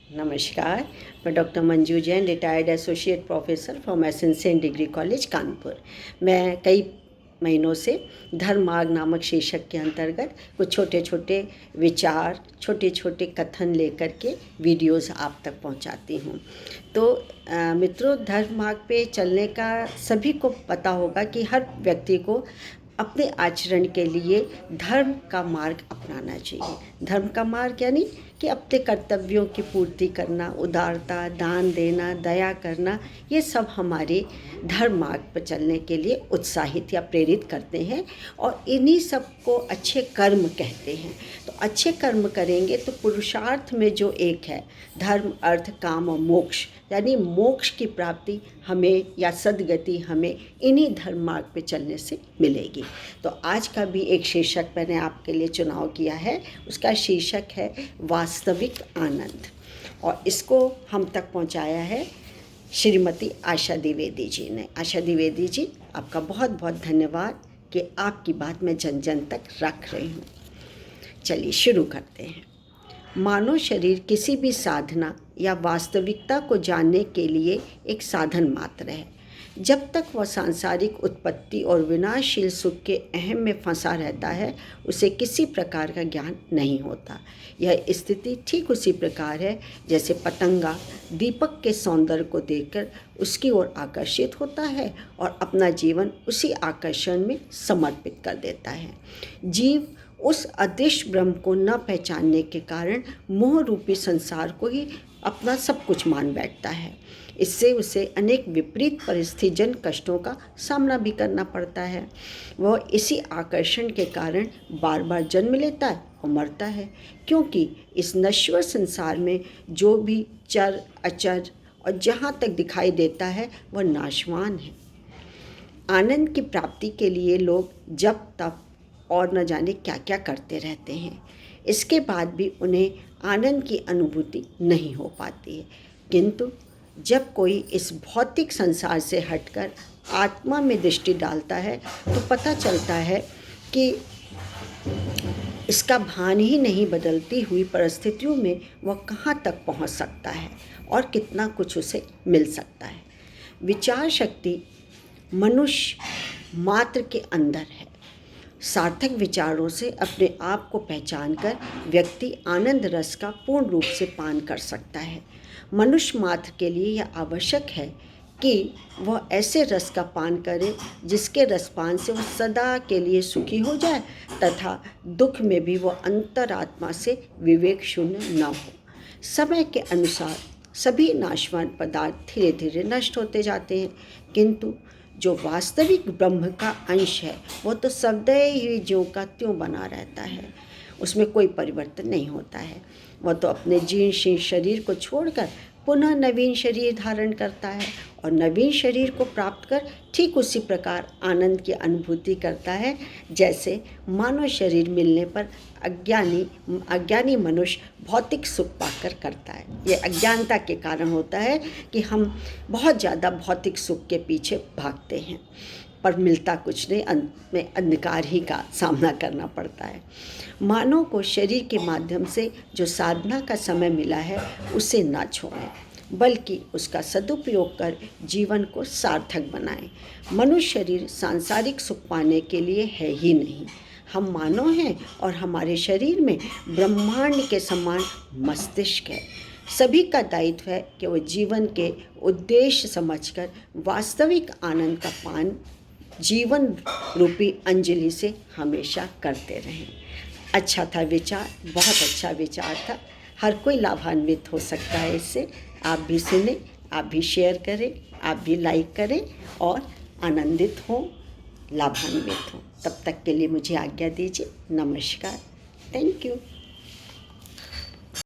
नमस्कार। मैं doctor Manju Jain, retired associate professor from essential degree college Kanpur. मैं कई महीनों से धर्म मार्ग नामक शीर्षक के अंतर्गत कुछ छोटे छोटे विचार, छोटे छोटे कथन लेकर के वीडियोस आप तक पहुंचाती हूं। तो मित्रों, धर्म मार्ग पे चलने का सभी को पता होगा कि हर व्यक्ति को अपने आचरण के लिए धर्म का मार्ग अपनाना चाहिए। धर्म का मार्ग यानी कि अपने कर्तव्यों की पूर्ति करना, उदारता, दान देना, दया करना, ये सब हमारे धर्म मार्ग पर चलने के लिए उत्साहित या प्रेरित करते हैं और इन्हीं सब को अच्छे कर्म कहते हैं। तो अच्छे कर्म करेंगे तो पुरुषार्थ में जो एक है धर्म, अर्थ, काम और मोक्ष, यानी मोक्ष की प्राप्ति हमें या सद्गति हमें इन्हीं धर्म मार्ग पे चलने से मिलेगी। तो आज का भी एक शीर्षक मैंने आपके लिए चुनाव किया है। उसका शीर्षक है वास्तविक आनंद, और इसको हम तक पहुंचाया है श्रीमती आशा द्विवेदी जी ने। आशा द्विवेदी जी, आपका बहुत बहुत धन्यवाद कि आपकी बात मैं जन जन तक रख रही हूँ। चलिए शुरू करते हैं। मानव शरीर किसी भी साधना या वास्तविकता को जानने के लिए एक साधन मात्र है। जब तक वह सांसारिक उत्पत्ति और विनाशशील सुख के अहम में फंसा रहता है, उसे किसी प्रकार का ज्ञान नहीं होता। यह स्थिति ठीक उसी प्रकार है जैसे पतंगा दीपक के सौंदर्य को देखकर उसकी ओर आकर्षित होता है और अपना जीवन उसी आकर्षण में समर्पित कर देता है। जीव उस अदृश्य ब्रह्म को न पहचानने के कारण मोह रूपी संसार को ही अपना सब कुछ मान बैठता है। इससे उसे अनेक विपरीत परिस्थितिजन कष्टों का सामना भी करना पड़ता है। वह इसी आकर्षण के कारण बार बार जन्म लेता है और मरता है, क्योंकि इस नश्वर संसार में जो भी चर अचर और जहाँ तक दिखाई देता है वह नाशवान है। आनंद की प्राप्ति के लिए लोग जप तप और न जाने क्या क्या करते रहते हैं। इसके बाद भी उन्हें आनंद की अनुभूति नहीं हो पाती है। किंतु जब कोई इस भौतिक संसार से हटकर आत्मा में दृष्टि डालता है तो पता चलता है कि इसका भान ही नहीं बदलती हुई परिस्थितियों में वह कहाँ तक पहुँच सकता है और कितना कुछ उसे मिल सकता है। विचार शक्ति मनुष्य मात्र के अंदर है। सार्थक विचारों से अपने आप को पहचानकर व्यक्ति आनंद रस का पूर्ण रूप से पान कर सकता है। मनुष्य मात्र के लिए यह आवश्यक है कि वह ऐसे रस का पान करे जिसके रसपान से वह सदा के लिए सुखी हो जाए तथा दुख में भी वह अंतरात्मा से विवेक शून्य न हो। समय के अनुसार सभी नाशवान पदार्थ धीरे धीरे नष्ट होते जाते हैं, किंतु जो वास्तविक ब्रह्म का अंश है वो तो सदैव ही ज्यों का त्यों बना रहता है। उसमें कोई परिवर्तन नहीं होता है। वह तो अपने जीर्ण शीर्ण शरीर को छोड़कर पुनः नवीन शरीर धारण करता है और नवीन शरीर को प्राप्त कर ठीक उसी प्रकार आनंद की अनुभूति करता है जैसे मानव शरीर मिलने पर अज्ञानी मनुष्य भौतिक सुख पाकर करता है। ये अज्ञानता के कारण होता है कि हम बहुत ज़्यादा भौतिक सुख के पीछे भागते हैं, पर मिलता कुछ नहीं, अंत में अंधकार ही का सामना करना पड़ता है। मानव को शरीर के माध्यम से जो साधना का समय मिला है उसे ना छोड़ें, बल्कि उसका सदुपयोग कर जीवन को सार्थक बनाएं। मनुष्य शरीर सांसारिक सुख पाने के लिए है ही नहीं। हम मानव हैं और हमारे शरीर में ब्रह्मांड के समान मस्तिष्क है। सभी का दायित्व है कि वो जीवन के उद्देश्य समझकर वास्तविक आनंद का पान जीवन रूपी अंजलि से हमेशा करते रहें। अच्छा था विचार, बहुत अच्छा विचार था। हर कोई लाभान्वित हो सकता है इससे। आप भी सुने, आप भी शेयर करें, आप भी लाइक करें और आनंदित हों, लाभान्वित हों। तब तक के लिए मुझे आज्ञा दीजिए। नमस्कार। Thank you.